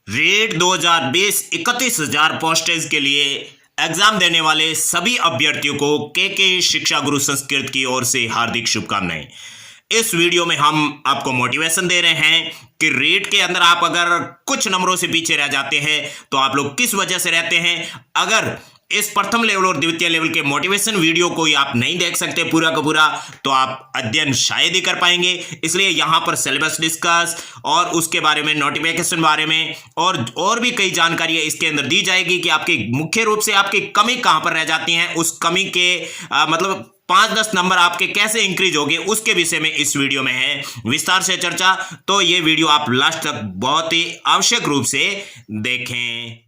Rate 2020 31,000 postage के लिए exam देने वाले सभी अभ्यर्थियों को के शिक्षा गुरु संस्कृत की ओर से हार्दिक शुभकामनाएं। इस वीडियो में हम आपको मोटिवेशन दे रहे हैं कि रेट के अंदर आप अगर कुछ नंबरों से पीछे रह जाते हैं तो आप लोग किस वजह से रहते हैं। अगर इस प्रथम लेवल और द्वितीय लेवल के मोटिवेशन वीडियो को आप नहीं देख सकते पूरा का पूरा तो आप अध्ययन शायद ही कर पाएंगे। इसलिए यहां पर सिलेबस डिस्कस और उसके बारे में, नोटिफिकेशन बारे में और भी कई जानकारियां इसके अंदर दी जाएगी कि आपकी मुख्य रूप से आपकी कमी कहां पर रह जाती हैं, उस कमी के मतलब 5-10 नंबर आपके कैसे इंक्रीज होंगे उसके विषय में इस वीडियो में है विस्तार से चर्चा। तो ये वीडियो आप लास्ट तक बहुत ही आवश्यक रूप से देखें।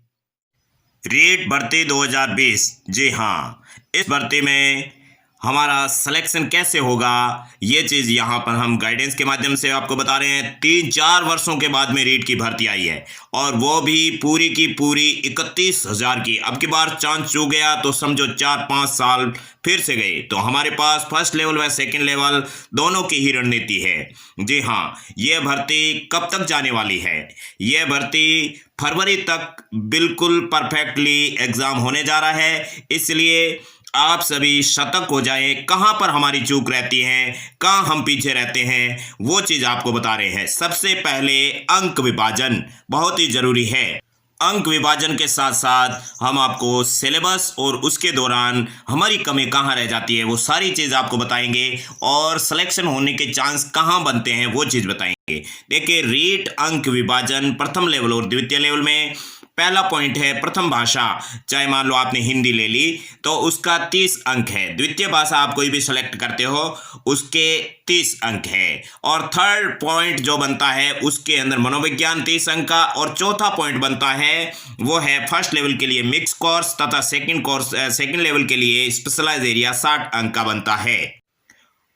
रेट भर्ती 2020, जी हाँ, इस भर्ती में हमारा सिलेक्शन कैसे होगा ये चीज़ यहाँ पर हम गाइडेंस के माध्यम से आपको बता रहे हैं। 3-4 वर्षों के बाद में रेट की भर्ती आई है और वो भी पूरी की पूरी 31,000 की। अब की बार चांस चूक गया तो समझो 4-5 साल फिर से गए। तो हमारे पास फर्स्ट लेवल व सेकंड लेवल दोनों की ही रणनीति है। जी हाँ, ये भर्ती कब तक जाने वाली है? ये भर्ती फरवरी तक बिल्कुल परफेक्टली एग्जाम होने जा रहा है। इसलिए आप सभी सतर्क हो जाएं। कहां पर हमारी चूक रहती है, कहां हम पीछे रहते हैं, वो चीज आपको बता रहे हैं। सबसे पहले अंक विभाजन बहुत ही जरूरी है। अंक विभाजन के साथ साथ हम आपको सिलेबस और उसके दौरान हमारी कमी कहाँ रह जाती है वो सारी चीज़ आपको बताएंगे और सिलेक्शन होने के चांस कहाँ बनते हैं वो चीज़ बताएंगे। देखिए, रेट अंक विभाजन प्रथम लेवल और द्वितीय लेवल में पहला पॉइंट है प्रथम भाषा। चाहे मान लो आपने हिंदी ले ली तो उसका 30 अंक है। द्वितीय भाषा आप कोई भी सेलेक्ट करते हो उसके 30 अंक है। और थर्ड पॉइंट जो बनता है उसके अंदर मनोविज्ञान 30 अंक का। और चौथा पॉइंट बनता है वो है फर्स्ट लेवल के लिए मिक्स कोर्स तथा सेकंड लेवल के लिए स्पेशलाइज एरिया 60 अंक का बनता है।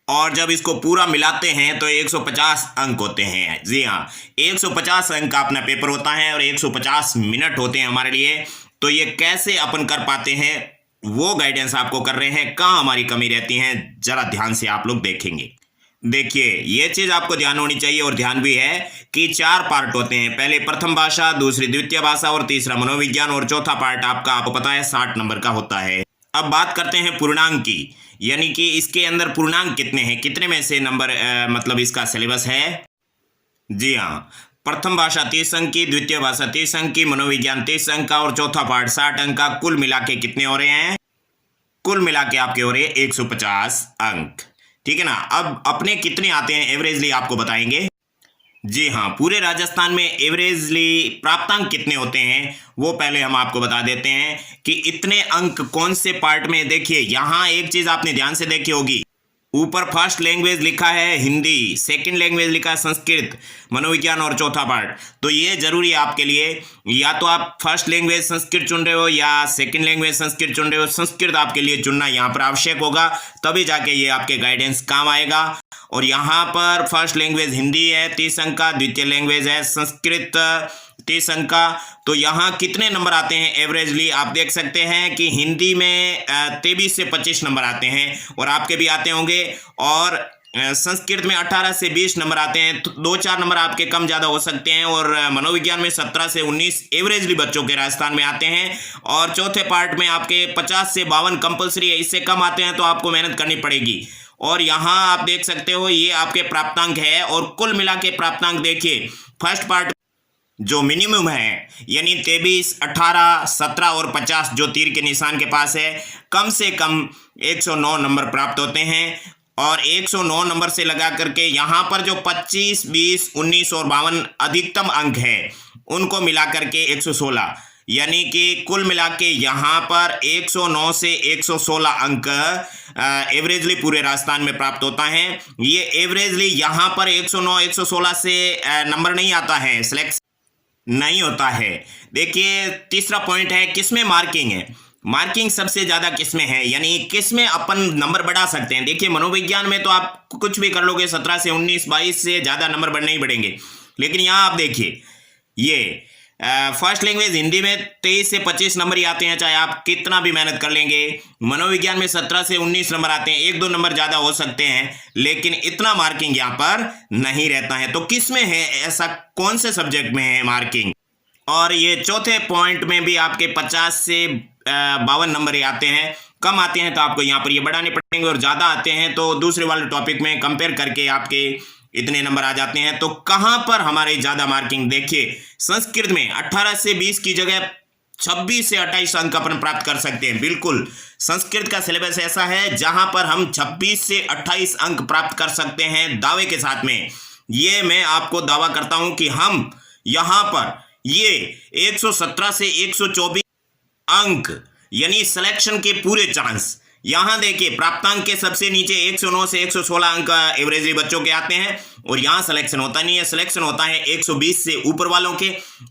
और जब इसको पूरा मिलाते हैं तो 150 अंक होते हैं। जी हाँ, 150 अंक का अपना पेपर होता है और 150 मिनट होते हैं हमारे लिए। तो ये कैसे अपन कर पाते हैं वो गाइडेंस आपको कर रहे हैं। कहाँ हमारी कमी रहती है जरा ध्यान से आप लोग देखेंगे। देखिए, ये चीज आपको ध्यान होनी चाहिए और ध्यान भी है कि 4 पार्ट होते हैं। पहले प्रथम भाषा, दूसरी द्वितीय भाषा और तीसरा मनोविज्ञान और चौथा पार्ट आपको पता है 60 नंबर का होता है। अब बात करते हैं पूर्णांक की, यानी कि इसके अंदर पूर्णांक कितने हैं, कितने में से नंबर मतलब इसका सिलेबस है। जी हाँ, प्रथम भाषा 30 अंक की, द्वितीय भाषा 30 अंक की, मनोविज्ञान 30 अंक का और चौथा पार्ट 60 अंक का। कुल मिला के कितने हो रहे हैं? कुल मिला के आपके हो रहे हैं 150 अंक। ठीक है ना। अब अपने कितने आते हैं एवरेजली आपको बताएंगे। जी हाँ, पूरे राजस्थान में एवरेजली प्राप्तांक कितने होते हैं वो पहले हम आपको बता देते हैं कि इतने अंक कौन से पार्ट में। देखिए, यहाँ एक चीज आपने ध्यान से देखी होगी, ऊपर फर्स्ट लैंग्वेज लिखा है हिंदी, सेकंड लैंग्वेज लिखा है संस्कृत, मनोविज्ञान और चौथा पार्ट। तो ये जरूरी है आपके लिए, या तो आप फर्स्ट लैंग्वेज संस्कृत चुन रहे हो या सेकंड लैंग्वेज संस्कृत चुन रहे हो। संस्कृत आपके लिए चुनना यहाँ पर आवश्यक होगा, तभी जाके ये आपके गाइडेंस काम आएगा। और यहाँ पर फर्स्ट लैंग्वेज हिंदी है 30 अंक का, द्वितीय लैंग्वेज है संस्कृत 30 अंक का। तो यहाँ कितने नंबर आते हैं एवरेजली आप देख सकते हैं कि हिंदी में 23 से 25 नंबर आते हैं और आपके भी आते होंगे। और संस्कृत में 18 से 20 नंबर आते हैं। तो 2-4 नंबर आपके कम ज़्यादा हो सकते हैं। और मनोविज्ञान में 17 से 19 एवरेजली बच्चों के राजस्थान में आते हैं। और चौथे पार्ट में आपके 50 से 52 कंपलसरी है, इससे कम आते हैं तो आपको मेहनत करनी पड़ेगी। और यहाँ आप देख सकते हो ये आपके प्राप्तांक है। और कुल मिला के प्राप्तांक देखिए, फर्स्ट पार्ट जो मिनिमम है यानी 23, 18, 17 और 50 जो तीर के निशान के पास है, कम से कम 109 नंबर प्राप्त होते हैं। और 109 नंबर से लगा करके यहाँ पर जो 25, 20, 19 और 52 अधिकतम अंक है उनको मिला करके 116, यानी कि कुल मिला के यहाँ पर 109 से 116 अंक एवरेजली पूरे राजस्थान में प्राप्त होता है। ये एवरेजली यहाँ पर 109, 116 से नंबर नहीं आता है, सिलेक्ट नहीं होता है। देखिए, तीसरा पॉइंट है किसमें मार्किंग है। मार्किंग सबसे ज्यादा किसमें है, यानी किसमें अपन नंबर बढ़ा सकते हैं। देखिए, मनोविज्ञान में तो आप कुछ भी कर लोगे, 17 से 19, 22 से ज्यादा नंबर बढ़ने ही बढ़ेंगे। लेकिन यहाँ आप देखिए, ये फर्स्ट लैंग्वेज हिंदी में 23 से 25 नंबर ही आते हैं, चाहे आप कितना भी मेहनत कर लेंगे। मनोविज्ञान में 17 से 19 नंबर आते हैं, 1-2 नंबर ज़्यादा हो सकते हैं, लेकिन इतना मार्किंग यहाँ पर नहीं रहता है। तो किस में है ऐसा, कौन से सब्जेक्ट में है मार्किंग? और ये चौथे पॉइंट में भी आपके 50 से 52 नंबर आते हैं। कम आते हैं तो आपको यहाँ पर ये बढ़ाने पड़ेंगे, और ज़्यादा आते हैं तो दूसरे वाले टॉपिक में कंपेयर करके आपके इतने नंबर आ जाते हैं। तो कहाँ पर हमारे ज़्यादा मार्किंग, देखिए संस्कृत में 18 से 20 की जगह 26 से 28 अंक अपन प्राप्त कर सकते हैं। बिल्कुल संस्कृत का सिलेबस ऐसा है जहां पर हम 26 से 28 अंक प्राप्त कर सकते हैं दावे के साथ में। ये मैं आपको दावा करता हूं कि हम यहां पर ये 117 से 124 अंक यानी सिलेक्शन के पूरे चांस, यहां देखिए प्राप्तांक के सबसे नीचे 109 से 116 अंक एवरेज बच्चों के आते हैं, और यहां सिलेक्शन होता नहीं है, सिलेक्शन होता है 120 से ऊपर वालों के।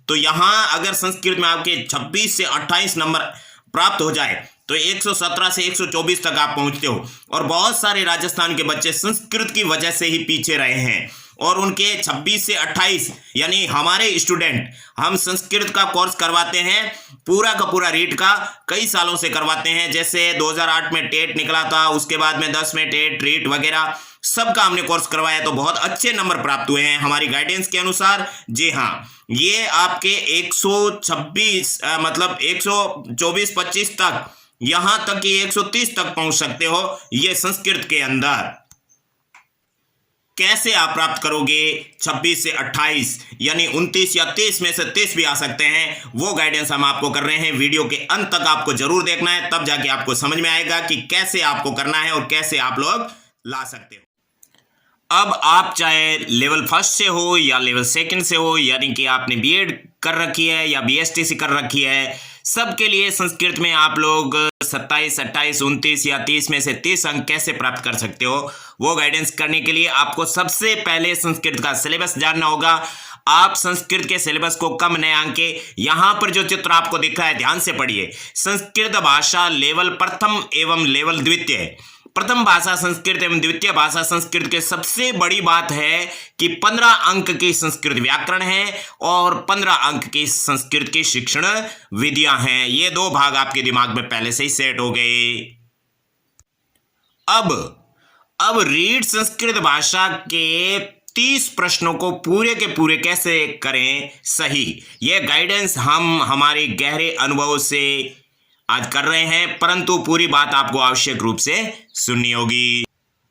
तो यहां अगर संस्कृत में आपके 26 से 28 नंबर प्राप्त हो जाए तो 117 से 124 तक आप पहुंचते हो। और बहुत सारे राजस्थान के बच्चे संस्कृत की वजह से ही पीछे रहे हैं, और उनके 26 से 28 यानी हमारे स्टूडेंट, हम संस्कृत का कोर्स करवाते हैं पूरा का पूरा रीट का, कई सालों से करवाते हैं। जैसे 2008 में टेट निकला था, उसके बाद में 10 में टेट रीट वगैरह सबका हमने कोर्स करवाया, तो बहुत अच्छे नंबर प्राप्त हुए हैं हमारी गाइडेंस के अनुसार। जी हाँ, ये आपके 126 मतलब 124-25 तक, यहां तक कि 130 तक पहुंच सकते हो ये संस्कृत के अंदर। कैसे आप प्राप्त करोगे 26 से 28 यानी 29 या 30 में से 30 भी आ सकते हैं, वो गाइडेंस हम आपको कर रहे हैं। वीडियो के अंत तक आपको जरूर देखना है, तब जाके आपको समझ में आएगा कि कैसे आपको करना है और कैसे आप लोग ला सकते हो। अब आप चाहे लेवल फर्स्ट से हो या लेवल सेकंड से हो, यानी कि आपने बीएड कर रखी है या बीएसटीसी कर रखी है, सबके लिए संस्कृत में आप लोग 27, 28, 29 या 30 में से 30 अंक कैसे प्राप्त कर सकते हो, वो गाइडेंस करने के लिए आपको सबसे पहले संस्कृत का सिलेबस जानना होगा। आप संस्कृत के सिलेबस को कम नए अंके, यहां पर जो चित्र आपको दिख रहा है ध्यान से पढ़िए। संस्कृत भाषा लेवल प्रथम एवं लेवल द्वितीय, प्रथम भाषा संस्कृत एवं द्वितीय भाषा संस्कृत के सबसे बड़ी बात है कि 15 अंक की संस्कृत व्याकरण है और 15 अंक की संस्कृत की शिक्षण विधियां हैं। ये दो भाग आपके दिमाग में पहले से ही सेट हो गए। अब रीड संस्कृत भाषा के 30 प्रश्नों को पूरे के पूरे कैसे करें सही, यह गाइडेंस हम हमारे गहरे अनुभव से आज कर रहे हैं, परंतु पूरी बात आपको आवश्यक रूप से सुननी होगी।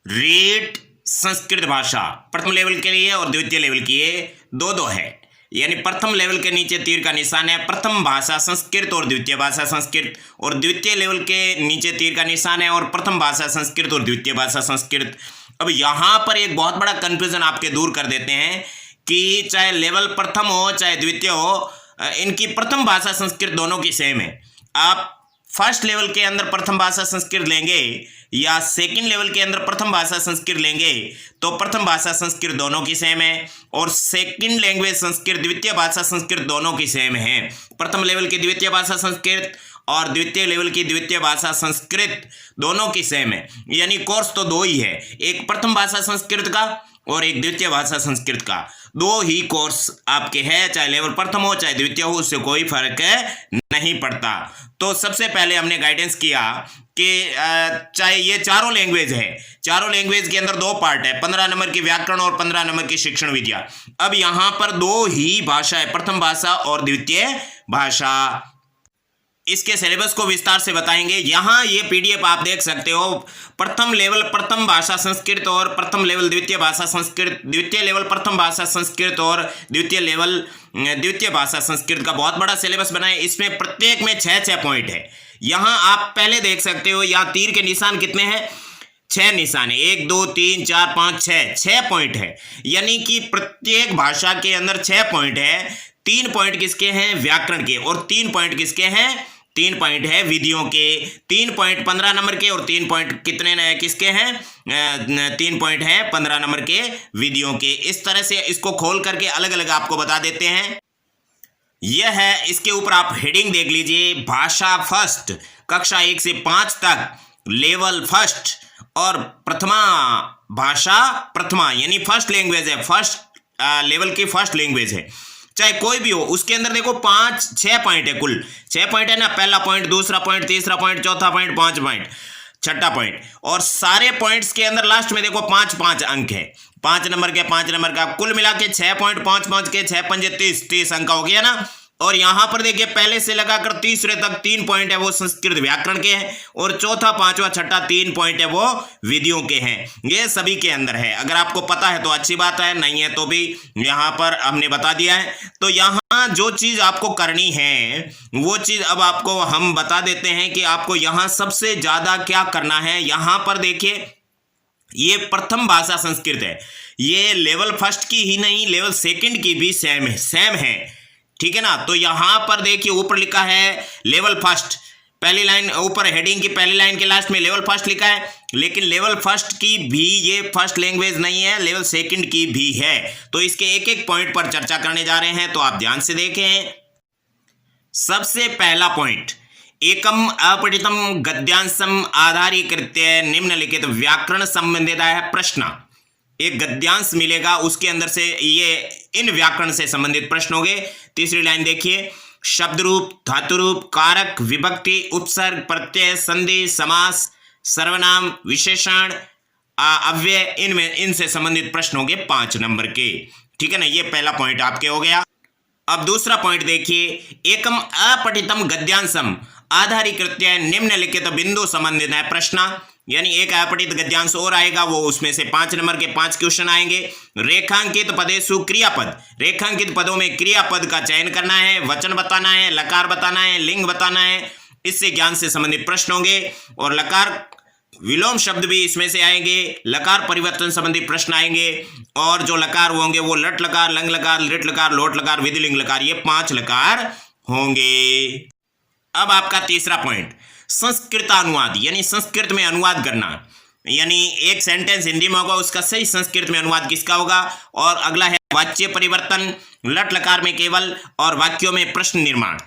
रीड संस्कृत भाषा प्रथम लेवल के लिए और द्वितीय लेवल के लिए दो है, यानी प्रथम लेवल के नीचे तीर का निशान है प्रथम भाषा संस्कृत और द्वितीय भाषा संस्कृत, और द्वितीय लेवल के नीचे तीर का निशान है और प्रथम भाषा संस्कृत और द्वितीय भाषा संस्कृत। अब यहाँ पर एक बहुत बड़ा कंफ्यूजन आपके दूर कर देते हैं कि चाहे लेवल प्रथम हो चाहे द्वितीय हो, इनकी प्रथम भाषा संस्कृत दोनों की सेम है। आप फर्स्ट लेवल के अंदर प्रथम भाषा संस्कृत लेंगे या सेकंड लेवल के अंदर प्रथम भाषा संस्कृत लेंगे तो प्रथम भाषा संस्कृत दोनों की सेम है, और सेकंड लैंग्वेज संस्कृत द्वितीय भाषा संस्कृत दोनों की सेम है। प्रथम लेवल की द्वितीय भाषा संस्कृत और द्वितीय लेवल की द्वितीय भाषा संस्कृत दोनों की सेम है, यानी कोर्स तो दो ही है, एक प्रथम भाषा संस्कृत का और एक द्वितीय भाषा संस्कृत का। दो ही कोर्स आपके हैं, चाहे लेवल प्रथम हो चाहे द्वितीय हो, उससे कोई फर्क नहीं पड़ता। तो सबसे पहले हमने गाइडेंस किया कि चाहे ये चारों लैंग्वेज है, चारों लैंग्वेज के अंदर दो पार्ट है, 15 नंबर की व्याकरण और 15 नंबर की शिक्षण विद्या। अब यहां पर दो ही भाषा है, प्रथम भाषा और द्वितीय भाषा। इसके सिलेबस को विस्तार से बताएंगे। यहाँ ये पीडीएफ आप देख सकते हो, प्रथम लेवल प्रथम भाषा संस्कृत और प्रथम लेवल द्वितीय भाषा संस्कृत, द्वितीय लेवल प्रथम भाषा संस्कृत और द्वितीय लेवल द्वितीय भाषा संस्कृत का बहुत बड़ा सिलेबस बना है। इसमें प्रत्येक में 6 पॉइंट है। यहाँ आप पहले देख सकते हो, यहाँ तीर के निशान कितने हैं, 6 निशान है, 1 2 3 4 5 6 पॉइंट है, यानी कि प्रत्येक भाषा के अंदर 6 पॉइंट है। 3 पॉइंट किसके हैं, व्याकरण के, और 3 पॉइंट किसके हैं, 3 पॉइंट है विधियों के। 3 पॉइंट 15 नंबर के और 3 पॉइंट कितने किसके हैं, 3 पॉइंट है 15 नंबर के विधियों के। इस तरह से इसको खोल करके अलग अलग आपको बता देते हैं। यह है, इसके ऊपर आप हेडिंग देख लीजिए, भाषा फर्स्ट, कक्षा 1 से 5 तक लेवल फर्स्ट, और प्रथमा भाषा प्रथमा यानी फर्स्ट लैंग्वेज है, फर्स्ट लेवल की फर्स्ट लैंग्वेज है, चाहे कोई भी हो। उसके अंदर देखो 6 पॉइंट है, कुल 6 पॉइंट है ना, पहला पॉइंट, दूसरा पॉइंट, तीसरा पॉइंट, चौथा पॉइंट, 5 पॉइंट, छठा पॉइंट, और सारे पॉइंट्स के अंदर लास्ट में देखो 5 अंक है, 5 नंबर के 5 नंबर का, कुल मिला के 6 पॉइंट 5 के 6 पंजे 30 अंक हो गया ना। और यहां पर देखिए पहले से लगाकर तीसरे तक 3 पॉइंट है वो संस्कृत व्याकरण के हैं, और चौथा, पांचवा, छठा 3 पॉइंट है वो विधियों के हैं। ये सभी के अंदर है। अगर आपको पता है तो अच्छी बात है, नहीं है तो भी यहां पर हमने बता दिया है। तो यहां जो चीज आपको करनी है वो चीज अब आपको हम बता देते हैं कि आपको यहां सबसे ज्यादा क्या करना है। यहां पर देखिए ये प्रथम भाषा संस्कृत है, ये लेवल फर्स्ट की ही नहीं लेवल सेकंड की भी सेम है, ठीक है ना। तो यहां पर देखिए ऊपर लिखा है लेवल फर्स्ट, पहली लाइन ऊपर हेडिंग की पहली लाइन के लास्ट में लेवल फर्स्ट लिखा है, लेकिन लेवल फर्स्ट की भी ये फर्स्ट लैंग्वेज नहीं है, लेवल सेकंड की भी है। तो इसके एक एक पॉइंट पर चर्चा करने जा रहे हैं, तो आप ध्यान से देखें। सबसे पहला पॉइंट, एकम अपठितम गद्यांशम आधारीकृत्य निम्नलिखित व्याकरण संबंधिताः प्रश्न। एक गद्यांश मिलेगा, उसके अंदर से ये इन व्याकरण से संबंधित प्रश्न होंगे। तीसरी लाइन देखिए, शब्द रूप, धातु रूप, कारक, विभक्ति, उपसर्ग, प्रत्यय, संधि, समास, सर्वनाम, विशेषण, अव्यय, इनमें इनसे संबंधित प्रश्न होंगे 5 नंबर के, ठीक है ना। ये पहला पॉइंट आपके हो गया। अब दूसरा पॉइंट देखिए, एकम अपठितम गद्यांशम आधारीकृत्य निम्नलिखित बिंदु संबंधित है प्रश्न। यानी एक अपठित गद्यांश और आएगा, वो उसमें से 5 नंबर के 5 क्वेश्चन आएंगे। रेखांकित पदेषु क्रियापद, रेखांकित पदों में क्रियापद का चयन करना है, वचन बताना है, लकार बताना है, लिंग बताना है, इससे ज्ञान से संबंधित प्रश्न होंगे। और लकार विलोम शब्द भी इसमें से आएंगे, लकार परिवर्तन संबंधी प्रश्न आएंगे, और जो लकार होंगे वो लट लकार, लंग लकार, लिट लकार, लोट लकार, विधिलिंग लकार, ये 5 लकार होंगे। अब आपका तीसरा पॉइंट, संस्कृतानुवाद, यानी संस्कृत में अनुवाद करना। यानी एक सेंटेंस हिंदी में होगा, उसका सही संस्कृत में अनुवाद किसका होगा। और अगला है वाच्य परिवर्तन, लट लकार में केवल, और वाक्यों में प्रश्न निर्माण,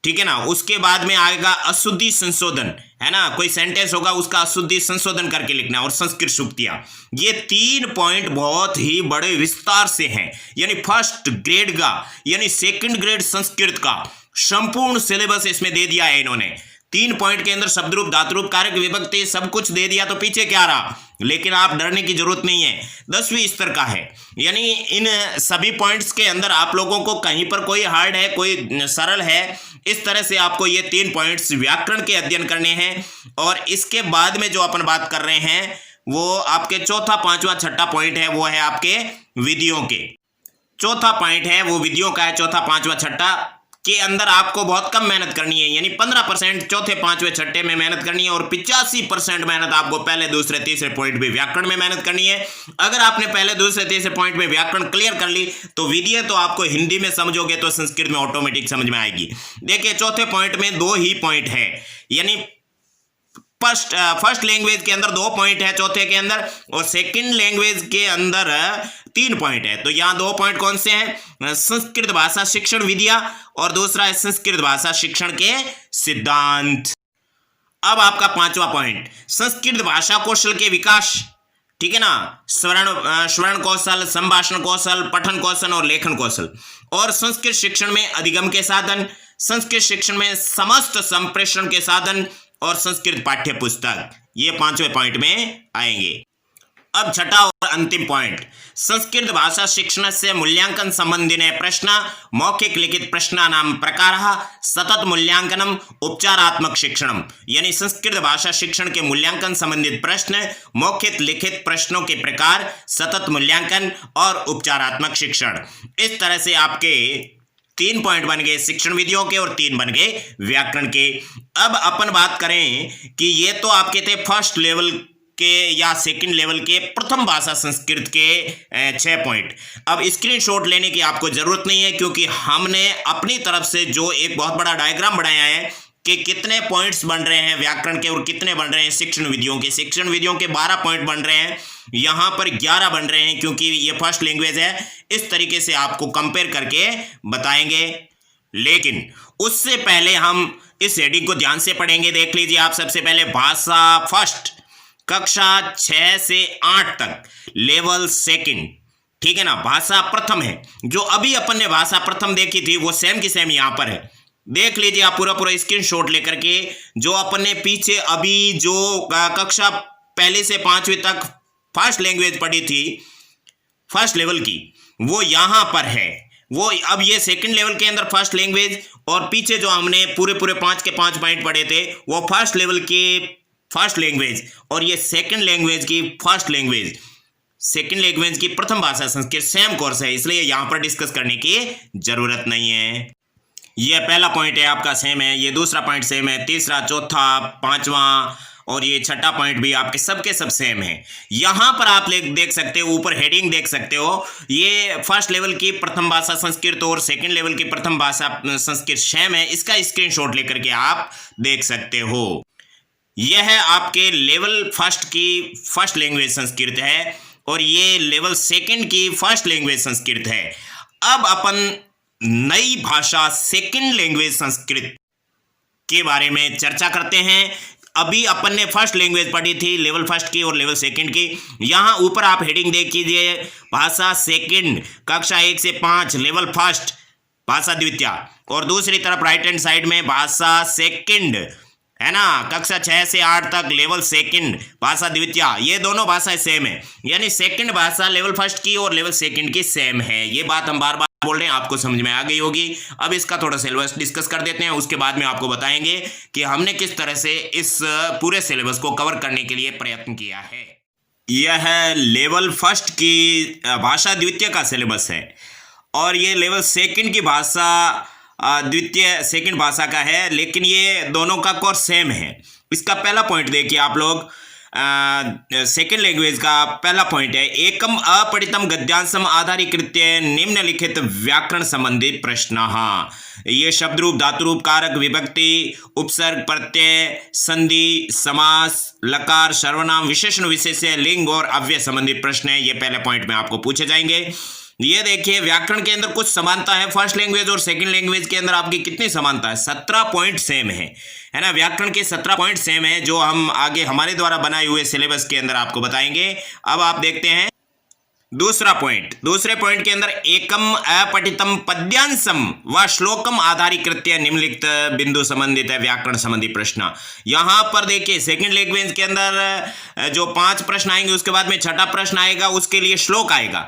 ठीक है ना। उसके बाद में आएगा अशुद्धि संशोधन, है ना। कोई सेंटेंस होगा उसका अशुद्धि संशोधन करके लिखना, और संस्कृत सूक्तियां। ये 3 पॉइंट बहुत ही बड़े विस्तार से हैं। यानी फर्स्ट ग्रेड का, यानी सेकंड ग्रेड संस्कृत का संपूर्ण सिलेबस इसमें दे दिया है इन्होंने। 3 पॉइंट के अंदर शब्द रूप, धातु रूप, कारक, विभक्ति सब कुछ दे दिया, तो पीछे क्या रहा। लेकिन आप डरने की जरूरत नहीं है, 10वीं स्तर का है। यानी इन सभी पॉइंट्स के अंदर आप लोगों को कहीं पर कोई हार्ड है, कोई सरल है, इस तरह से आपको ये 3 पॉइंट्स व्याकरण के अध्ययन करने हैं। और इसके बाद में जो अपन बात कर रहे हैं वो आपके चौथा, पांचवा, छठा पॉइंट है, वो है आपके विधियों के। चौथा पॉइंट है वो विधियों का है, चौथा, पांचवा, छठा के अंदर आपको बहुत कम मेहनत करनी है। यानी 15% चौथे, पांचवे, छठे में मेहनत करनी है, और 85% मेहनत आपको पहले, दूसरे, तीसरे पॉइंट में व्याकरण में मेहनत करनी है। अगर आपने पहले, दूसरे, तीसरे पॉइंट में व्याकरण क्लियर कर ली तो विधि तो आपको हिंदी में समझोगे तो संस्कृत में ऑटोमेटिक समझ में आएगी। देखिए चौथे पॉइंट में 2 ही पॉइंट है, यानी फर्स्ट लैंग्वेज के अंदर 2 पॉइंट है चौथे के अंदर, और सेकंड लैंग्वेज के अंदर 3 पॉइंट है। तो यहां 2 पॉइंट कौन से हैं, संस्कृत भाषा शिक्षण विधियां, और दूसरा है संस्कृत भाषा शिक्षण के सिद्धांत। अब आपका 5वां पॉइंट, संस्कृत भाषा कौशल के विकास, ठीक है ना। श्रवण कौशल, संभाषण कौशल, पठन कौशल और लेखन कौशल। और संस्कृत शिक्षण में अधिगम के साधन, संस्कृत शिक्षण में समस्त संप्रेषण के साधन, और संस्कृत पाठ्य पुस्तक, ये 5वें पॉइंट में आएंगे। अब छठा और अंतिम पॉइंट, संस्कृत भाषा शिक्षण से मूल्यांकन संबंधिने प्रश्न, मौखिक लिखित प्रश्नानां प्रकारः, सतत मूल्यांकनम, उपचारात्मक शिक्षणम। यानी संस्कृत भाषा शिक्षण के मूल्यांकन संबंधित प्रश्न, मौखिक लिखित प्रश्नों के प्रकार, सतत मूल्यांकन और उपचारात्मक शिक्षण। इस तरह से आपके 3 पॉइंट बन गए शिक्षण विधियों के, और 3 बन गए व्याकरण के। अब अपन बात करें कि ये तो आपके थे फर्स्ट लेवल के या सेकंड लेवल के प्रथम भाषा संस्कृत के 6 पॉइंट। अब स्क्रीनशॉट लेने की आपको जरूरत नहीं है, क्योंकि हमने अपनी तरफ से जो एक बहुत बड़ा डायग्राम बनाया है कि कितने पॉइंट्स बन रहे हैं व्याकरण के और कितने बन रहे हैं शिक्षण विधियों के। शिक्षण विधियों के 12 पॉइंट बन रहे हैं, यहां पर 11 बन रहे हैं, क्योंकि ये फर्स्ट लैंग्वेज है। इस तरीके से आपको कंपेयर करके बताएंगे, लेकिन उससे पहले हम इस हेडिंग को ध्यान से पढ़ेंगे। देख लीजिए आप, सबसे पहले भाषा फर्स्ट, कक्षा 6 से 8 तक, लेवल सेकंड, ठीक है ना। भाषा प्रथम है, जो अभी अपन ने भाषा प्रथम देखी थी वो सेम की सेम यहां पर है। देख लीजिए आप पूरा स्क्रीनशॉट लेकर के, जो अपन ने पीछे अभी जो कक्षा पहले से 5वीं तक फर्स्ट लैंग्वेज पढ़ी थी फर्स्ट लेवल की, वो यहां पर है। वो अब ये सेकंड लेवल के अंदर फर्स्ट लैंग्वेज, और पीछे जो हमने पूरे 5 के 5 पॉइंट पढ़े थे वो फर्स्ट लेवल की फर्स्ट लैंग्वेज और ये सेकंड लैंग्वेज की फर्स्ट लैंग्वेज, सेकंड लैंग्वेज की प्रथम भाषा संस्कृत सेम कोर्स है, इसलिए यहां पर डिस्कस करने की जरूरत नहीं है। ये पहला पॉइंट है आपका सेम है, ये दूसरा पॉइंट सेम है, तीसरा, चौथा, पांचवा और ये छठा पॉइंट भी आपके सबके सब सेम है। यहां पर आप देख सकते हो, ऊपर हेडिंग देख सकते हो, ये फर्स्ट लेवल की प्रथम भाषा संस्कृत और सेकंड लेवल की प्रथम भाषा संस्कृत सेम है, इसका स्क्रीनशॉट लेकर के आप देख सकते हो। यह है आपके लेवल फर्स्ट की फर्स्ट लैंग्वेज संस्कृत है और ये लेवल सेकंड की फर्स्ट लैंग्वेज संस्कृत है। अब अपन नई भाषा सेकंड लैंग्वेज संस्कृत के बारे में चर्चा करते हैं। अभी अपन ने फर्स्ट लैंग्वेज पढ़ी थी लेवल फर्स्ट की और लेवल सेकंड की। यहां ऊपर आप हेडिंग देख कीजिए, भाषा सेकंड कक्षा 1 से 5 लेवल फर्स्ट भाषा द्वितीय, और दूसरी तरफ राइट हैंड साइड में भाषा सेकंड है ना, कक्षा 6 से 8 तक लेवल सेकंड भाषा द्वितीय। ये दोनों भाषाएं सेम है, यानी सेकंड भाषा लेवल फर्स्ट की और लेवल सेकंड की सेम है। ये बात हम बार बार बोल रहे हैं, आपको समझ में आ गई होगी। अब इसका थोड़ा सिलेबस डिस्कस कर देते हैं, उसके बाद में आपको बताएंगे कि हमने किस तरह से इस पूरे सिलेबस को कवर करने के लिए प्रयत्न किया है। यह लेवल फर्स्ट की भाषा द्वितीय का सिलेबस है और ये लेवल सेकंड की भाषा द्वितीय सेकंड भाषा का है, लेकिन ये दोनों का कोर्स सेम है। इसका पहला पॉइंट देखिए आप लोग, सेकेंड लैंग्वेज का पहला पॉइंट है, एकम अपठितम गद्यांशम आधारीकृत्य निम्नलिखित व्याकरण संबंधी प्रश्न। ये शब्द रूप, धातु रूप, कारक, विभक्ति, उपसर्ग, प्रत्यय, संधि, समास, लकार, सर्वनाम, विशेषण, विशेष्य, लिंग और अव्यय संबंधी प्रश्न है। ये पहले पॉइंट में आपको पूछे जाएंगे। ये देखिए व्याकरण के अंदर कुछ समानता है, फर्स्ट लैंग्वेज और सेकंड लैंग्वेज के अंदर आपकी कितनी समानता है, 17 पॉइंट सेम है ना। व्याकरण के 17 पॉइंट सेम है, जो हम आगे हमारे द्वारा बनाए हुए सिलेबस के अंदर आपको बताएंगे। अब आप देखते हैं दूसरा पॉइंट। दूसरे पॉइंट के अंदर एकम अपठितम पद्यांशम व श्लोकम आधारीकृत्य निम्नलिखित बिंदु संबंधित है व्याकरण संबंधी प्रश्न। यहां पर देखिए सेकंड लैंग्वेज के अंदर जो 5 प्रश्न आएंगे, उसके बाद में छठा प्रश्न आएगा, उसके लिए श्लोक आएगा।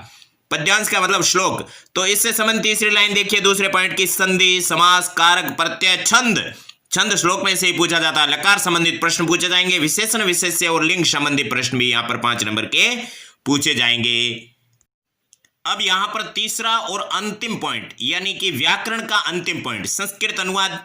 पद्यांश का मतलब श्लोक। तो इससे संबंधित तीसरी लाइन देखिए दूसरे पॉइंट की, संधि, समास, कारक, प्रत्यय, छंद। छंद श्लोक में से ही पूछा जाता है। लकार संबंधित प्रश्न पूछे जाएंगे। विशेषण, विशेष्य और लिंग संबंधी प्रश्न भी यहां पर 5 नंबर के पूछे जाएंगे। अब यहां पर तीसरा और अंतिम पॉइंट, यानी कि व्याकरण का अंतिम पॉइंट, संस्कृत अनुवाद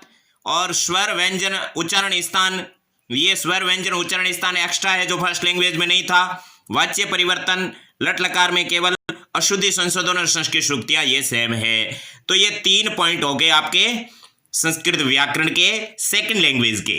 और स्वर व्यंजन उच्चारण स्थान। ये स्वर व्यंजन उच्चारण स्थान एक्स्ट्रा है, जो फर्स्ट लैंग्वेज में नहीं था। वाच्य परिवर्तन, लट लकार में केवल अशुद्धि संशोधन और संस्कृत सूक्तियां, ये सेम है। तो ये 3 पॉइंट हो गए आपके संस्कृत व्याकरण के सेकंड लैंग्वेज के।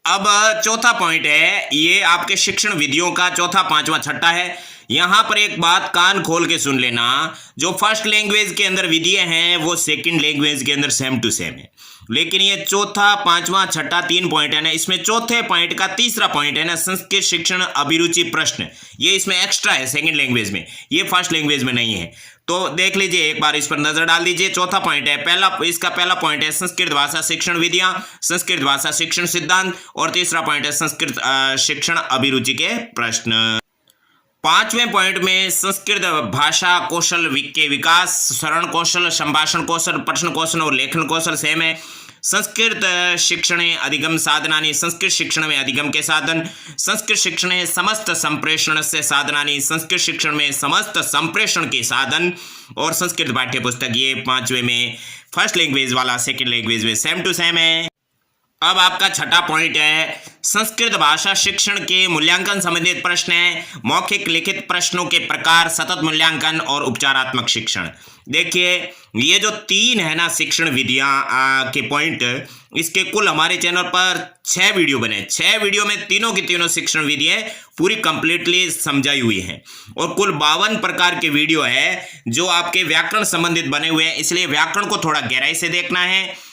अब चौथा पॉइंट है, ये आपके शिक्षण विधियों का चौथा, पांचवा, छठा है। यहां पर एक बात कान खोल के सुन लेना, जो फर्स्ट लैंग्वेज के अंदर विधियां हैं वो सेकंड लैंग्वेज के अंदर सेम टू सेम है, लेकिन ये चौथा, पांचवा, छठा 3 पॉइंट है ना, इसमें चौथे पॉइंट का तीसरा पॉइंट है ना, संस्कृत शिक्षण अभिरुचि प्रश्न, ये इसमें एक्स्ट्रा है सेकंड लैंग्वेज में, ये फर्स्ट लैंग्वेज में नहीं है। तो देख लीजिए, एक बार इस पर नजर डाल दीजिए। चौथा पॉइंट है, इसका पहला पॉइंट है संस्कृत भाषा शिक्षण विधियां, संस्कृत भाषा शिक्षण सिद्धांत, और तीसरा पॉइंट है संस्कृत शिक्षण अभिरुचि के प्रश्न। 5वें पॉइंट में संस्कृत भाषा कौशल के विकास, श्रवण कौशल, संभाषण कौशल, प्रश्न कौशल और लेखन कौशल सेम है। संस्कृत शिक्षणे अधिगम साधनानि, संस्कृत शिक्षण में अधिगम के साधन, संस्कृत शिक्षणे समस्त संप्रेषण से साधनानि, संस्कृत शिक्षण में समस्त संप्रेषण के साधन, और संस्कृत पाठ्य पुस्तक, ये 5वें में फर्स्ट लैंग्वेज वाला सेकंड लैंग्वेज में सेम टू सेम है। अब आपका छठा पॉइंट है संस्कृत भाषा शिक्षण के मूल्यांकन संबंधित प्रश्न है, मौखिक लिखित प्रश्नों के प्रकार, सतत मूल्यांकन और उपचारात्मक शिक्षण। देखिए ये जो 3 है ना शिक्षण विधियां के पॉइंट, इसके कुल हमारे चैनल पर 6 वीडियो बने। 6 वीडियो में तीनों की तीनों शिक्षण विधियां पूरी कंप्लीटली समझाई हुई हैं, और कुल 52 प्रकार के वीडियो है जो आपके व्याकरण संबंधित बने हुए हैं। इसलिए व्याकरण को थोड़ा गहराई से देखना है,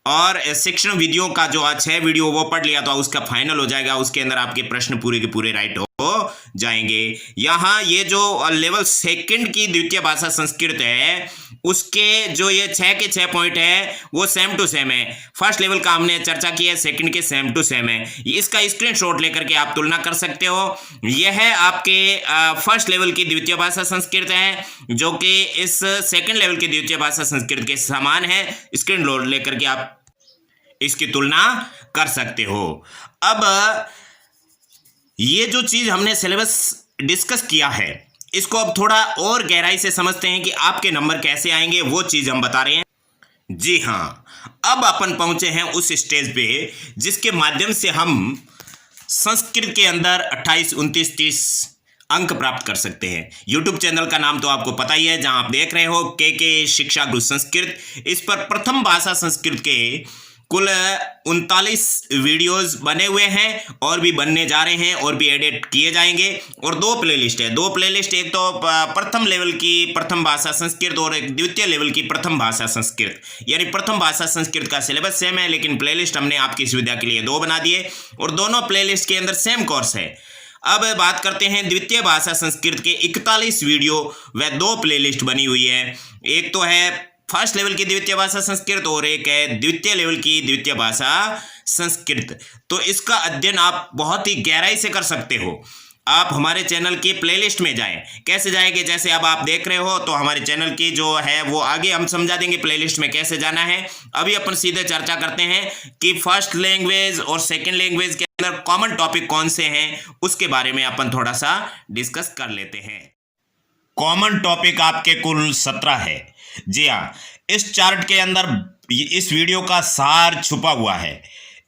और शिक्षण विधियों का जो 6 वीडियो वो पढ़ लिया तो उसका फाइनल हो जाएगा, उसके अंदर आपके प्रश्न पूरे के पूरे राइट हो हो जाएंगे। यहाँ ये जो लेवल सेकंड की द्वितीय भाषा संस्कृत है उसके जो ये 6 के 6 पॉइंट है वो सेम टू सेम है। फर्स्ट लेवल का हमने चर्चा की है, सेकंड के सेम टू सेम है। इसका स्क्रीनशॉट लेकर के आप तुलना कर सकते हो। यह है आपके फर्स्ट लेवल की द्वितीय भाषा संस्कृत है जो कि इस सेकंड लेवल की द्वितीय भाषा संस्कृत के समान है। स्क्रीनशॉट लेकर के आप इसकी तुलना कर सकते हो। अब ये जो चीज हमने सिलेबस डिस्कस किया है इसको अब थोड़ा और गहराई से समझते हैं कि आपके नंबर कैसे आएंगे, वो चीज हम बता रहे हैं। जी हाँ, अब अपन पहुंचे हैं उस स्टेज पे जिसके माध्यम से हम संस्कृत के अंदर 28, 29, 30 अंक प्राप्त कर सकते हैं। यूट्यूब चैनल का नाम तो आपको पता ही है, जहां आप देख रहे हो के शिक्षा गुरु संस्कृत। इस पर प्रथम भाषा संस्कृत के कुल 39 वीडियोस बने हुए हैं और भी बनने जा रहे हैं और भी एडिट किए जाएंगे। और 2 प्लेलिस्ट है, 2 प्लेलिस्ट, एक तो प्रथम लेवल की प्रथम भाषा संस्कृत और एक द्वितीय लेवल की प्रथम भाषा संस्कृत। यानी प्रथम भाषा संस्कृत का सिलेबस सेम है लेकिन प्लेलिस्ट हमने आपकी सुविधा के लिए 2 बना दिए और दोनों प्लेलिस्ट के अंदर सेम कोर्स है। अब बात करते हैं द्वितीय भाषा संस्कृत के 41 वीडियो व 2 प्लेलिस्ट बनी हुई है। एक तो है फर्स्ट लेवल की द्वितीय भाषा संस्कृत और एक है द्वितीय लेवल की द्वितीय भाषा संस्कृत। तो इसका अध्ययन आप बहुत ही गहराई से कर सकते हो। आप हमारे चैनल की प्लेलिस्ट में जाएं। कैसे जाएंगे, जैसे अब आप देख रहे हो तो हमारे चैनल की जो है वो आगे हम समझा देंगे प्लेलिस्ट में कैसे जाना है। अभी अपन सीधे चर्चा करते हैं कि फर्स्ट लैंग्वेज और सेकेंड लैंग्वेज के अंदर कॉमन टॉपिक कौन से हैं, उसके बारे में अपन थोड़ा सा डिस्कस कर लेते हैं। कॉमन टॉपिक आपके कुल 17 है। जी हाँ, इस चार्ट के अंदर इस वीडियो का सार छुपा हुआ है।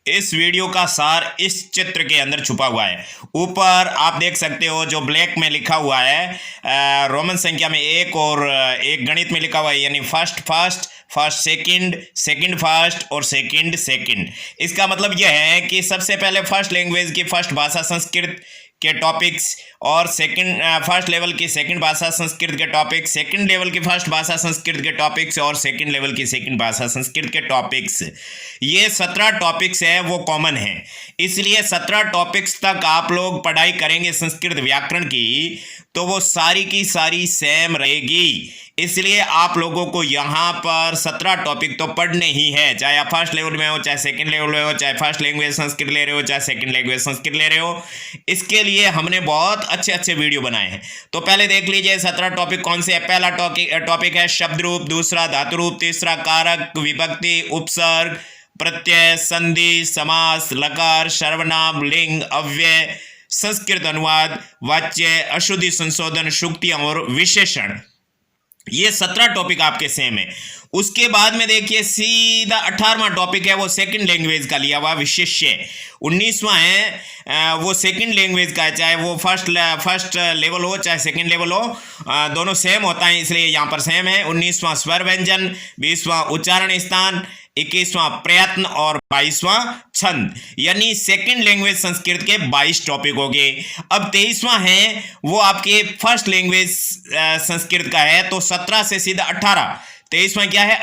इस वीडियो का सार इस चित्र के अंदर छुपा हुआ है। ऊपर आप देख सकते हो जो ब्लैक में लिखा हुआ है रोमन संख्या में 1 और एक गणित में लिखा हुआ है, यानी first first, first second, second first और सेकंड सेकंड। इसका मतलब यह है कि सबसे पहले फर्स्ट लैंग्वेज की फर्स्ट भाषा संस्कृत के टॉपिक्स और फर्स्ट लेवल की सेकंड भाषा संस्कृत के टॉपिक्स, सेकंड लेवल की फर्स्ट भाषा संस्कृत के टॉपिक्स और सेकंड लेवल की सेकंड भाषा संस्कृत के टॉपिक्स। ये 17 टॉपिक्स है वो कॉमन है, इसलिए 17 टॉपिक्स तक आप लोग पढ़ाई करेंगे संस्कृत व्याकरण की तो वो सारी की सारी सेम रहेगी। इसलिए आप लोगों को यहाँ पर 17 टॉपिक तो पढ़ने ही है, चाहे आप फर्स्ट लेवल में हो, चाहे सेकंड लेवल में हो, चाहे फर्स्ट लैंग्वेज संस्कृत ले रहे हो, चाहे सेकंड लैंग्वेज संस्कृत ले रहे हो। इसके लिए हमने बहुत अच्छे अच्छे वीडियो बनाए हैं। तो पहले देख लीजिए 17 टॉपिक कौन से है। पहला टॉपिक है शब्द रूप, दूसरा धातु रूप, तीसरा कारक, विभक्ति, उपसर्ग, प्रत्यय, संधि, समास, लकार, सर्वनाम, लिंग, अव्यय, संस्कृत अनुवाद, वाच्य, अशुद्धि संशोधन, शुक्तियां और विशेषण। ये 17 टॉपिक आपके सेम है। उसके बाद में देखिए सीधा 18वां टॉपिक है वो सेकंड लैंग्वेज का लिया हुआ विशेष्य। 19वां है वो सेकंड लैंग्वेज का है, चाहे वो फर्स्ट लेवल हो चाहे सेकंड लेवल हो, दोनों सेम होता है इसलिए यहाँ पर सेम है। 19वां स्वर व्यंजन, 20वां उच्चारण स्थान, 21वां प्रयत्न और 22वां छंद। यानी सेकंड लैंग्वेज संस्कृत के 22 टॉपिक हो गए। अब 23वां है वो आपके फर्स्ट लैंग्वेज संस्कृत का है, तो 17 से सीधा 18। 23वां क्या है?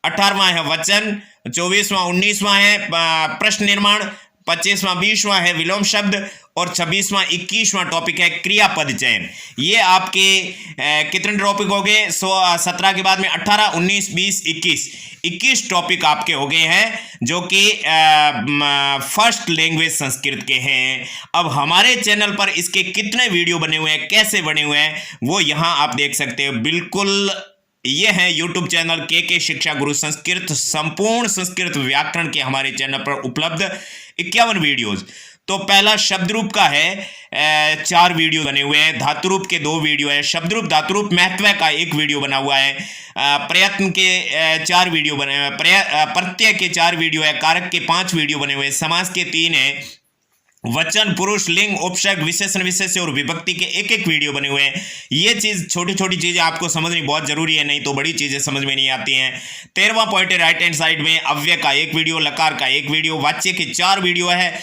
18वां है वचन, 24वां 19वां है प्रश्न निर्माण, 25वां 20वां है विलोम शब्द और 26वां 21वां टॉपिक है क्रियापद चयन। ये आपके कितने टॉपिक हो गए? 17 के बाद में 18, 19, 20, 21 टॉपिक आपके हो गए हैं जो कि फर्स्ट लैंग्वेज संस्कृत के हैं। अब हमारे चैनल पर इसके कितने वीडियो बने हुए हैं, कैसे बने हुए हैं, वो यहां आप देख सकते हो। बिल्कुल ये है यूट्यूब चैनल के शिक्षा गुरु संस्कृत, संपूर्ण संस्कृत व्याकरण के हमारे चैनल पर उपलब्ध 51 वीडियोज। तो पहला शब्द रूप का है 4 वीडियो बने हुए हैं, धातु रूप के 2 वीडियो है, शब्द रूप धातु रूप महत्व का 1 वीडियो बना हुआ है, प्रयत्न के 4 वीडियो बने हुए, प्रत्यय के 4 वीडियो है, कारक के 5 वीडियो बने हुए, समास के 3 है, वचन, पुरुष, लिंग, उपसर्ग, विशेषण, विशेष्य और विभक्ति के 1-1 वीडियो बने हुए हैं। ये चीज छोटी छोटी चीजें आपको समझनी बहुत जरूरी है, नहीं तो बड़ी चीजें समझ में नहीं आती हैं। 13वां पॉइंट है राइट हैंड साइड में अव्यय का 1 वीडियो, लकार का 1 वीडियो, वाच्य के 4 वीडियो है,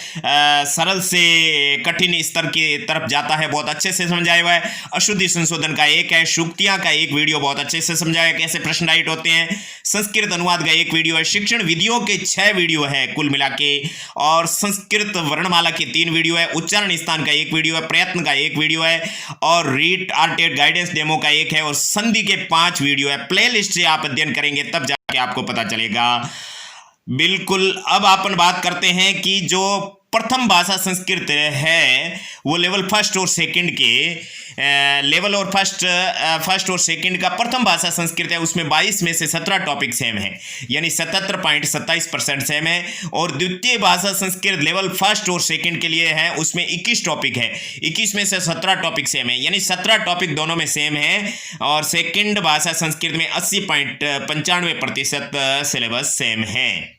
सरल से कठिन स्तर की तरफ जाता है, बहुत अच्छे से समझाया हुआ है। अशुद्धि संशोधन का 1 है, शुक्तियां का 1 वीडियो बहुत अच्छे से समझाया कैसे प्रश्न राइट होते हैं। संस्कृत अनुवाद का एक वीडियो है, शिक्षण विधियों के 6 वीडियो है कुल मिला के, और संस्कृत वर्णमाला के 3 वीडियो है, उच्चारण स्थान का 1 वीडियो है, प्रयत्न का 1 वीडियो है, और रीड आर्टेड गाइडेंस डेमो का 1 है, और संधि के 5 वीडियो है। प्लेलिस्ट से आप अध्ययन करेंगे तब जाके आपको पता चलेगा। बिल्कुल। अब अपन बात करते हैं कि जो प्रथम भाषा संस्कृत है वो लेवल फर्स्ट और सेकंड के लेवल और फर्स्ट और सेकंड का प्रथम भाषा संस्कृत है, उसमें 22 में से 17 टॉपिक सेम है, यानी 77.27% सेम है। और द्वितीय भाषा संस्कृत लेवल फर्स्ट और सेकंड के लिए है, उसमें 21 टॉपिक है, 21 में से 17 टॉपिक सेम है, यानी 17 टॉपिक दोनों में सेम है। और सेकंड भाषा संस्कृत में 80.95% सिलेबस सेम है।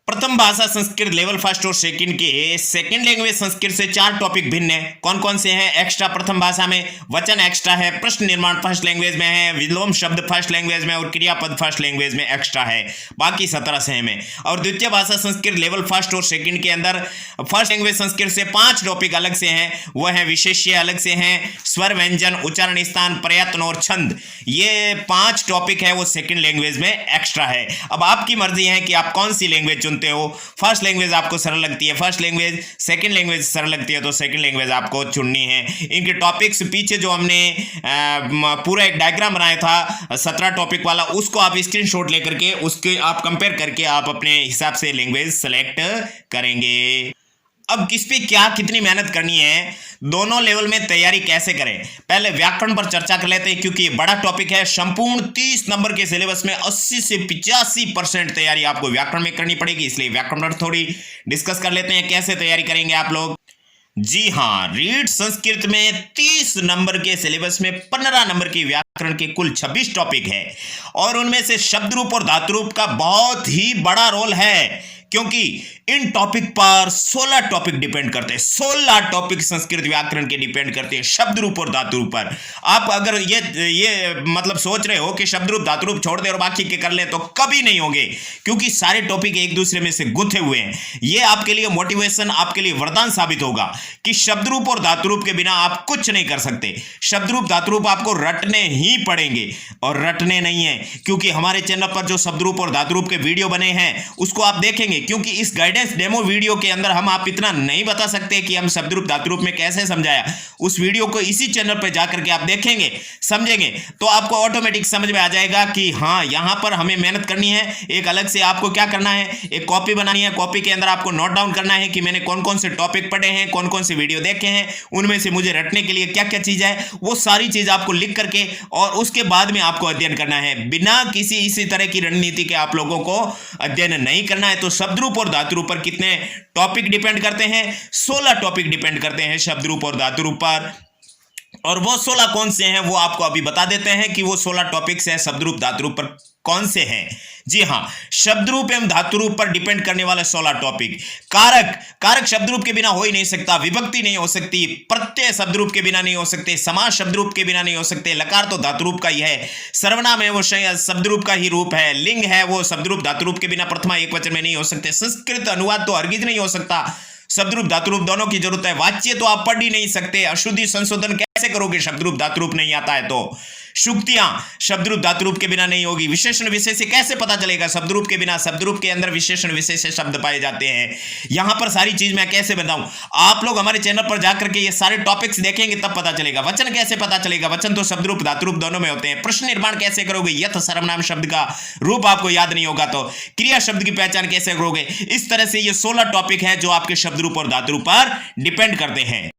प्रथम भाषा संस्कृत लेवल फर्स्ट और सेकंड के सेकंड लैंग्वेज संस्कृत से 4 टॉपिक भिन्न है। कौन कौन से हैं? एक्स्ट्रा प्रथम भाषा में, वचन एक्स्ट्रा है, प्रश्न निर्माण फर्स्ट लैंग्वेज में है, विलोम शब्द फर्स्ट लैंग्वेज में, और क्रियापद फर्स्ट लैंग्वेज में एक्स्ट्रा है, बाकी 17 सेम है। और द्वितीय भाषा संस्कृत लेवल फर्स्ट और सेकंड के अंदर फर्स्ट लैंग्वेज संस्कृत से 5 टॉपिक अलग से हैं, वह है विशेष्य अलग से हैं, स्वर व्यंजन, उच्चारण स्थान, प्रयत्न और छंद, ये 5 टॉपिक है वो सेकंड लैंग्वेज में एक्स्ट्रा है। अब आपकी मर्जी है कि आप कौन सी लैंग्वेज चुनते हो। फर्स्ट लैंग्वेज आपको सरल लगती है फर्स्ट लैंग्वेज, सेकंड लैंग्वेज सरल लगती है तो सेकंड लैंग्वेज आपको चुननी है। इनके टॉपिक्स पीछे जो हमने पूरा एक डायग्राम बनाया था 17 टॉपिक वाला, उसको आप स्क्रीनशॉट लेकर के उसके आप कंपेयर करके आप अपने हिसाब से लैंग्वेज सेलेक्ट करेंगे। अब किस पे क्या कितनी मेहनत करनी है, दोनों लेवल में तैयारी कैसे करें, पहले व्याकरण पर चर्चा कर लेते हैं, क्योंकि ये बड़ा टॉपिक है। संपूर्ण 30 नंबर के सिलेबस में 80 से 85% तैयारी आपको व्याकरण में करनी पड़ेगी, इसलिए व्याकरण पर थोड़ी डिस्कस कर लेते हैं कैसे तैयारी करेंगे आप लोग। जी हाँ, रीड संस्कृत में 30 नंबर के सिलेबस में 15 नंबर की व्याकरण के कुल 26 टॉपिक है, और उनमें से शब्द रूप और धातु रूप का बहुत ही बड़ा रोल है, क्योंकि इन टॉपिक पर 16 टॉपिक डिपेंड करते हैं। 16 टॉपिक संस्कृत व्याकरण के डिपेंड करते हैं शब्द रूप और धातु रूप पर। आप अगर ये मतलब सोच रहे हो कि शब्द रूप धातु रूप छोड़ दे और बाकी के कर ले, तो कभी नहीं होंगे, क्योंकि सारे टॉपिक एक दूसरे में से गुथे हुए हैं। ये आपके लिए मोटिवेशन, आपके लिए वरदान साबित होगा कि शब्द रूप और धातु रूप के बिना आप कुछ नहीं कर सकते। शब्द रूप धातु रूप आपको रटने ही पड़ेंगे, और रटने नहीं है, क्योंकि हमारे चैनल पर जो शब्द रूप और धातु रूप के वीडियो बने हैं उसको आप देखेंगे, क्योंकि इस गाइडेंस डेमो वीडियो के अंदर हम आप इतना नहीं बता सकते कि हम शब्द रूप धातु रूप में कैसे समझाया। उस वीडियो को इसी चैनल पर जाकर के आप देखेंगे, समझेंगे, तो आपको ऑटोमेटिक समझ में आ जाएगा कि हाँ, यहां पर हमें मेहनत करनी है। एक अलग से आपको क्या करना है, एक कॉपी बनानी है, कॉपी के अंदर आपको नोट डाउन करना है कि मैंने कौन कौन से टॉपिक पढ़े हैं, कौन कौन से वीडियो देखे हैं, उनमें से मुझे रटने के लिए क्या क्या चीज है, वो सारी चीज आपको लिख करके और उसके बाद में आपको अध्ययन करना है। बिना किसी इसी तरह की रणनीति के आप लोगों को अध्ययन नहीं करना है। तो शब्द रूप और धातु रूप पर कितने टॉपिक डिपेंड करते हैं? 16 टॉपिक डिपेंड करते हैं शब्द रूप और धातु रूप पर, और वो 16 कौन से हैं वो आपको अभी बता देते हैं कि वो 16 टॉपिक्स हैं शब्द रूप धातु रूप पर कौन से हैं। जी हां, शब्द रूप एवं धातु रूप पर डिपेंड करने वाले 16 टॉपिक। कारक शब्द रूप के बिना हो ही नहीं सकता, विभक्ति नहीं हो सकती, प्रत्यय शब्द रूप के बिना नहीं हो सकते, समास शब्द रूप के बिना नहीं हो सकते, लकार तो धातु रूप का ही है, सर्वनाम है वो शब्द रूप का ही रूप है, लिंग है वो शब्द रूप धातु रूप के बिना प्रथमा एकवचन में नहीं हो सकते, संस्कृत अनुवाद तो हरगिज नहीं हो सकता, शब्द रूप धातु रूप दोनों की जरूरत है, वाच्य तो आप पढ़ ही नहीं सकते, अशुद्धि संशोधन कैसे करोगे शब्द रूप धातु रूप नहीं आता है तो, शुक्तियां शब्द रूप धातु रूप के बिना नहीं होगी, विशेषण विशेष कैसे पता चलेगा शब्द रूप के बिना, शब्द रूप के अंदर विशेषण विशेष शब्द पाए जाते हैं। यहां पर सारी चीज मैं कैसे बताऊं, आप लोग हमारे चैनल पर जाकर के ये सारे टॉपिक्स देखेंगे तब पता चलेगा। वचन कैसे पता चलेगा, वचन तो शब्द रूप धातु रूप दोनों में होते हैं। प्रश्न निर्माण कैसे करोगे, यथ सर्वनाम शब्द का रूप आपको याद नहीं होगा तो क्रिया शब्द की पहचान कैसे करोगे। इस तरह से ये 16 टॉपिक है जो आपके शब्द रूप और धातु रूप पर डिपेंड करते हैं।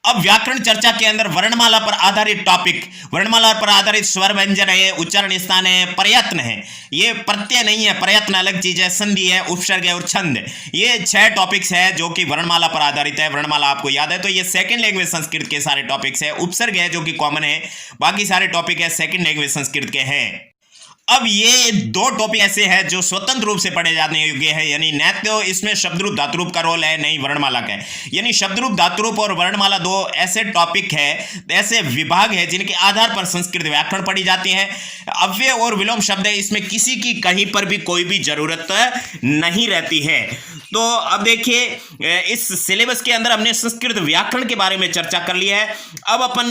अब व्याकरण चर्चा के अंदर वर्णमाला पर आधारित टॉपिक, वर्णमाला पर आधारित स्वर व्यंजन है, उच्चारण स्थान है, प्रयत्न है, ये प्रत्यय नहीं है, प्रयत्न अलग चीज है, संधि है, उपसर्ग है और छंद, ये 6 टॉपिक्स है जो कि वर्णमाला पर आधारित है। वर्णमाला आपको याद है तो ये सेकंड लैंग्वेज संस्कृत के सारे टॉपिक्स है। उपसर्ग है जो कि कॉमन है, बाकी सारे टॉपिक है सेकंड लैंग्वेज संस्कृत के हैं। अब ये 2 टॉपिक ऐसे हैं जो स्वतंत्र रूप से पढ़े जाने योग्य है, यानी न तो इसमें शब्द रूप धातु रूप का रोल है, नहीं वर्णमाला का है। यानी शब्द रूप धातु रूप और वर्णमाला 2 ऐसे टॉपिक है, ऐसे विभाग है जिनके आधार पर संस्कृत व्याकरण पढ़ी जाती है। अव्यय और विलोम शब्द है, इसमें किसी की कहीं पर भी कोई भी जरूरत नहीं रहती है। तो अब देखिए इस सिलेबस के अंदर हमने संस्कृत व्याकरण के बारे में चर्चा कर लिया है। अब अपन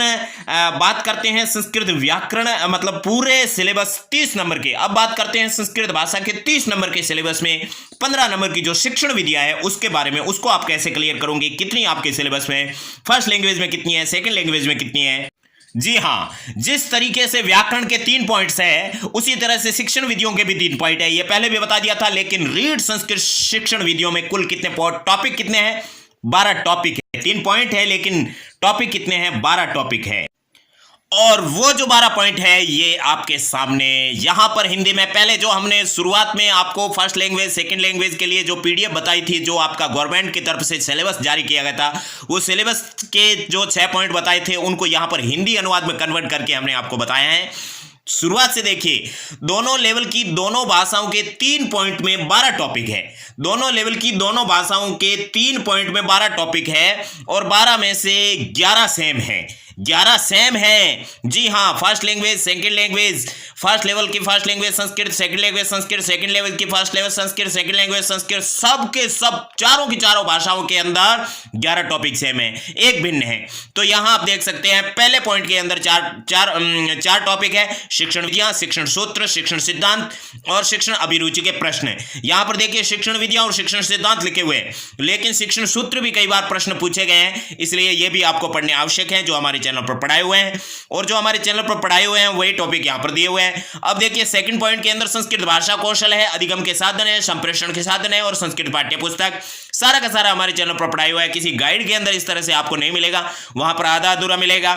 बात करते हैं संस्कृत व्याकरण मतलब पूरे सिलेबस 30 नंबर के। अब बात करते हैं संस्कृत भाषा के 30 नंबर के सिलेबस में 15 नंबर की जो शिक्षण विधियां है उसके बारे में, उसको आप कैसे क्लियर करोगे, कितनी आपके सिलेबस में, फर्स्ट लैंग्वेज में कितनी है, सेकंड लैंग्वेज में कितनी है। जी हां, जिस तरीके से व्याकरण के 3 पॉइंट्स है उसी तरह से शिक्षण विधियों के भी 3 पॉइंट है। ये पहले भी बता दिया था, लेकिन रीड संस्कृत शिक्षण विधियों में कुल कितने टॉपिक कितने हैं? 12 टॉपिक है। 3 पॉइंट है लेकिन टॉपिक कितने हैं? 12 टॉपिक है। और वो जो 12 पॉइंट है ये आपके सामने यहां पर हिंदी में, पहले जो हमने शुरुआत में आपको फर्स्ट लैंग्वेज सेकंड लैंग्वेज के लिए जो पीडीएफ बताई थी, जो आपका गवर्नमेंट की तरफ से सिलेबस जारी किया गया था, वो सिलेबस के जो 6 पॉइंट बताए थे उनको यहां पर हिंदी अनुवाद में कन्वर्ट करके हमने आपको बताया है। शुरुआत से देखिए, दोनों लेवल की दोनों भाषाओं के 3 पॉइंट में 12 टॉपिक है। दोनों लेवल की दोनों भाषाओं के 3 पॉइंट में 12 टॉपिक है और 12 में से 11 सेम है। 11 सेम है। जी हां, first language second language, first level की first language Sanskrit, second language Sanskrit, second level की first level Sanskrit, second language Sanskrit, सब के सब चारों की चारों भाषाओं के अंदर 11 टॉपिक सेम है, एक भिन्न है। तो यहां आप देख सकते हैं पहले पॉइंट के अंदर चार टॉपिक है, शिक्षण विधियां, शिक्षण सूत्र, शिक्षण सिद्धांत और शिक्षण अभिरुचि के प्रश्न। यहां पर देखिए शिक्षण विधियां और शिक्षण सिद्धांत लिखे हुए हैं, लेकिन शिक्षण सूत्र भी कई बार प्रश्न पूछे गए हैं, इसलिए यह भी आपको पढ़ने आवश्यक है जो हमारे चैनल पर पढ़ाए हुए हैं। और जो हमारे चैनल पर पढ़ाए हुए हैं वही टॉपिक यहां पर दिए हुए हैं। अब देखिए सेकंड पॉइंट के अंदर संस्कृत भाषा कौशल है, अधिगम के साधन है, संप्रेषण के साधन है और संस्कृत पाठ्य पुस्तक, सारा का सारा हमारे चैनल पर पढ़ाया हुआ है। किसी गाइड के अंदर इस तरह से आपको नहीं मिलेगा, वहां पर आधा अधूरा मिलेगा।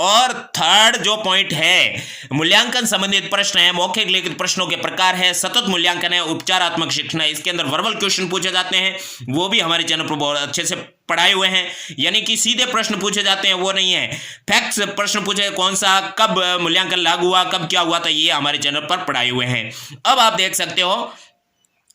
और थर्ड जो पॉइंट है, मूल्यांकन संबंधित प्रश्न है, मौखिक लिखित प्रश्नों के प्रकार है, सतत मूल्यांकन है, उपचारात्मक शिक्षण है, इसके अंदर वर्बल क्वेश्चन पूछे जाते हैं, वो भी हमारे चैनल पर बहुत अच्छे से पढ़ाए हुए हैं। यानी कि सीधे प्रश्न पूछे जाते हैं वो नहीं है, फैक्ट्स प्रश्न पूछे, कौन सा कब मूल्यांकन लागू हुआ, कब क्या हुआ था, ये हमारे चैनल पर पढ़ाए हुए हैं। अब आप देख सकते हो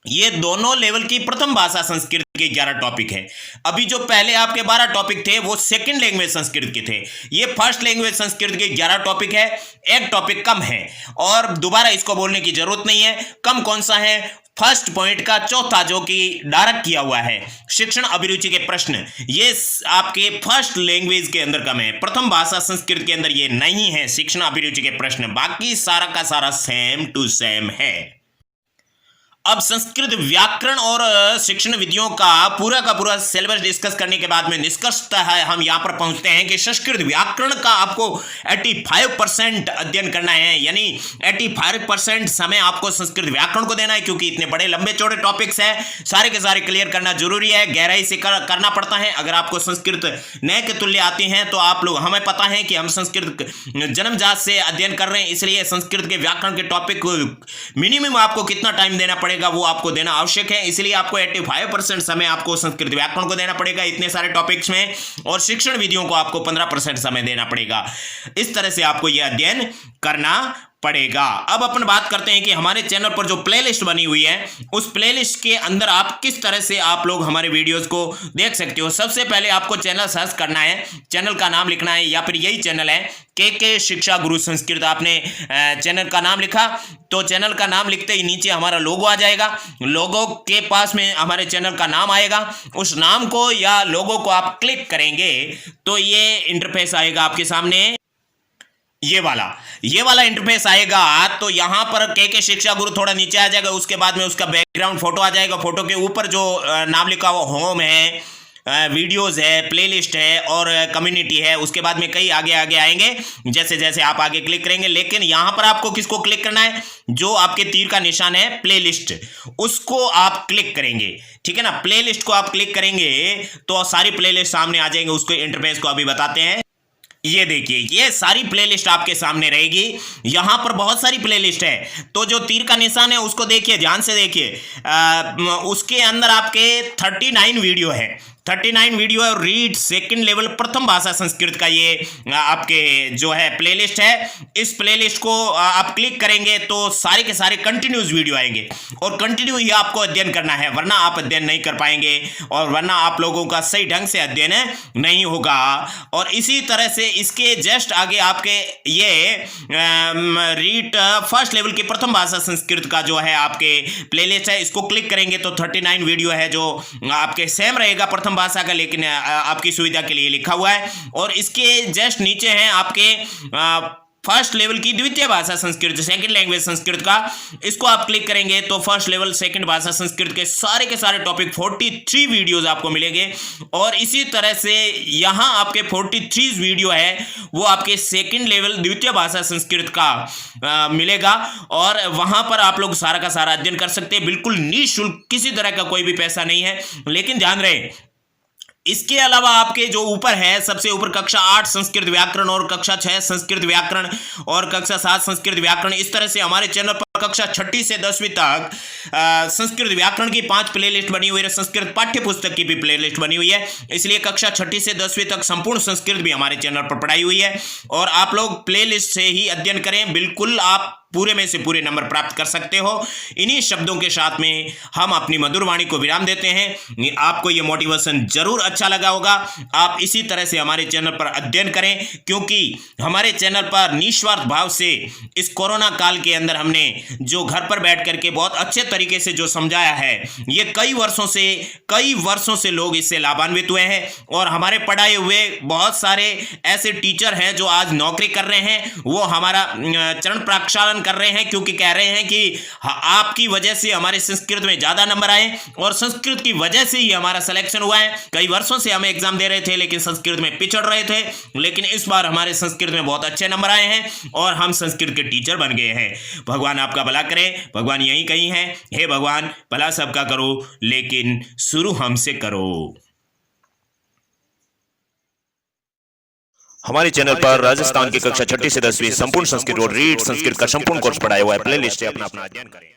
ये दोनों लेवल की प्रथम भाषा संस्कृत के 11 टॉपिक है। अभी जो पहले आपके 12 टॉपिक थे वो सेकंड लैंग्वेज संस्कृत के थे, ये फर्स्ट लैंग्वेज संस्कृत के 11 टॉपिक है। एक टॉपिक कम है और दोबारा इसको बोलने की जरूरत नहीं है। कम कौन सा है? फर्स्ट पॉइंट का चौथा जो कि डायरेक्ट किया हुआ है, शिक्षण अभिरुचि के प्रश्न, ये आपके फर्स्ट लैंग्वेज के अंदर कम है, प्रथम भाषा संस्कृत के अंदर ये नहीं है शिक्षण अभिरुचि के प्रश्न। बाकी सारा का सारा सेम टू सेम है। अब संस्कृत व्याकरण और शिक्षण विधियों का पूरा सिलेबस डिस्कस करने के बाद में निष्कर्षतः है हम यहां पर पहुंचते हैं कि संस्कृत व्याकरण का आपको 85% अध्ययन करना है, यानी 85% समय आपको संस्कृत व्याकरण को देना है, क्योंकि इतने बड़े लंबे चौड़े टॉपिक्स हैं, सारे के सारे क्लियर करना जरूरी है, गहराई से करना पड़ता है। अगर आपको संस्कृत नए के तुल्य आती हैं तो आप लोग, हमें पता है कि हम संस्कृत जन्मजात से अध्ययन कर रहे हैं, इसलिए संस्कृत के व्याकरण के टॉपिक को मिनिमम आपको कितना टाइम देना पड़ेगा वो आपको देना आवश्यक है। इसलिए आपको 85% समय आपको संस्कृत व्याकरण को देना पड़ेगा इतने सारे टॉपिक्स में, और शिक्षण विधियों को आपको 15% समय देना पड़ेगा। इस तरह से आपको यह अध्ययन करना पड़ेगा। अब अपन बात करते हैं कि हमारे चैनल पर जो प्लेलिस्ट बनी हुई है उस प्लेलिस्ट के अंदर आप किस तरह से आप लोग हमारे वीडियोस को देख सकते हो। सबसे पहले आपको चैनल सर्च करना है, चैनल का नाम लिखना है, या फिर यही चैनल है के शिक्षा गुरु संस्कृत। आपने चैनल का नाम लिखा तो चैनल का नाम लिखते ही नीचे हमारा लोगो आ जाएगा, लोगो के पास में हमारे चैनल का नाम आएगा। उस नाम को या लोगो को आप क्लिक करेंगे तो ये इंटरफेस आएगा आपके सामने, ये वाला इंटरफेस आएगा। तो यहां पर के शिक्षा गुरु थोड़ा नीचे आ जाएगा, उसके बाद में उसका बैकग्राउंड फोटो आ जाएगा। फोटो के ऊपर जो नाम लिखा हुआ होम है, वीडियोस है, प्लेलिस्ट है और कम्युनिटी है, उसके बाद में कई आगे आएंगे जैसे जैसे आप आगे क्लिक करेंगे। लेकिन यहां पर आपको किसको क्लिक करना है? जो आपके तीर का निशान है प्लेलिस्ट, उसको आप क्लिक करेंगे, ठीक है ना। प्लेलिस्ट को आप क्लिक करेंगे तो सारी प्लेलिस्ट सामने आ जाएंगे। उसको इंटरफेस को अभी बताते हैं। ये देखिए, ये सारी प्लेलिस्ट आपके सामने रहेगी। यहां पर बहुत सारी प्लेलिस्ट है, तो जो तीर का निशान है उसको देखिए, ध्यान से देखिए। उसके अंदर आपके 39 वीडियो है, 39 वीडियो है और रीड सेकंड लेवल प्रथम भाषा संस्कृत का ये आपके जो है प्लेलिस्ट है। इस प्लेलिस्ट को आप क्लिक करेंगे तो सारे के सारे कंटिन्यूस वीडियो आएंगे और कंटिन्यू ही आपको अध्ययन करना है, वरना आप अध्ययन नहीं कर पाएंगे और वरना आप लोगों का सही ढंग से अध्ययन नहीं होगा। और इसी तरह से इसके जस्ट आगे आपके ये रीड फर्स्ट लेवल की प्रथम भाषा संस्कृत का जो है आपके प्लेलिस्ट है, इसको क्लिक करेंगे तो 39 वीडियो है जो आपके सेम रहेगा प्रथम भाषा का, लेकिन आपकी सुविधा के लिए लिखा हुआ है। और इसके जस्ट नीचे हैं आपके फर्स्ट लेवल की द्वितीय भाषा संस्कृत, सेकंड लैंग्वेज संस्कृत का, इसको आप क्लिक करेंगे तो फर्स्ट लेवल सेकंड भाषा संस्कृत के सारे टॉपिक 43 वीडियोस आपको मिलेंगे। और इसी तरह से यहां आपके 43 वीडियो है वो आपके सेकंड लेवल द्वितीय भाषा संस्कृत का मिलेगा और वहां पर आप लोग सारा का सारा अध्ययन कर सकते हैं, बिल्कुल निःशुल्क, किसी तरह का कोई भी पैसा नहीं है। लेकिन ध्यान रहे, इसके अलावा आपके जो ऊपर है सबसे ऊपर कक्षा 8 संस्कृत व्याकरण और कक्षा 6 संस्कृत व्याकरण और कक्षा 7 संस्कृत व्याकरण, इस तरह से हमारे चैनल पर कक्षा 6ठी से 10वीं तक संस्कृत व्याकरण की 5 प्लेलिस्ट बनी हुई है, संस्कृत पाठ्य पुस्तक की भी प्लेलिस्ट बनी हुई है। इसलिए कक्षा 6ठी से 10वीं तक संपूर्ण संस्कृत भी हमारे चैनल पर पढ़ाई हुई है और आप लोग प्लेलिस्ट से ही अध्ययन करें, बिल्कुल आप पूरे में से पूरे नंबर प्राप्त कर सकते हो। इन्हीं शब्दों के साथ में हम अपनी मधुर वाणी को विराम देते हैं। आपको यह मोटिवेशन जरूर अच्छा लगा होगा। आप इसी तरह से हमारे चैनल पर अध्ययन करें, क्योंकि हमारे चैनल पर निस्वार्थ भाव से इस कोरोना काल के अंदर हमने जो घर पर बैठ करके बहुत अच्छे तरीके से जो समझाया है, ये कई वर्षों से लोग इससे लाभान्वित हुए हैं और हमारे पढ़ाए हुए बहुत सारे ऐसे टीचर हैं जो आज नौकरी कर रहे हैं, वो हमारा चरण प्रक्षालन कर रहे हैं, क्योंकि कह रहे हैं कि आपकी वजह से हमारे संस्कृत में ज्यादा नंबर आए और संस्कृत की वजह से ही हमारा सिलेक्शन हुआ है। कई वर्षों से हम एग्जाम दे रहे थे लेकिन संस्कृत में पिछड़ रहे थे, लेकिन इस बार हमारे संस्कृत में बहुत अच्छे नंबर आए हैं और हम संस्कृत के टीचर बन गए हैं। भगवान आपका भला करे। भगवान यही कही है, हे भगवान भला सबका करो लेकिन शुरू हमसे करो। हमारे चैनल पर राजस्थान की कक्षा 6ठी से 10वीं संपूर्ण संस्कृत और रीड संस्कृत का संपूर्ण कोर्स पढ़ाया हुआ है, प्लेलिस्ट है, अपना अध्ययन करें।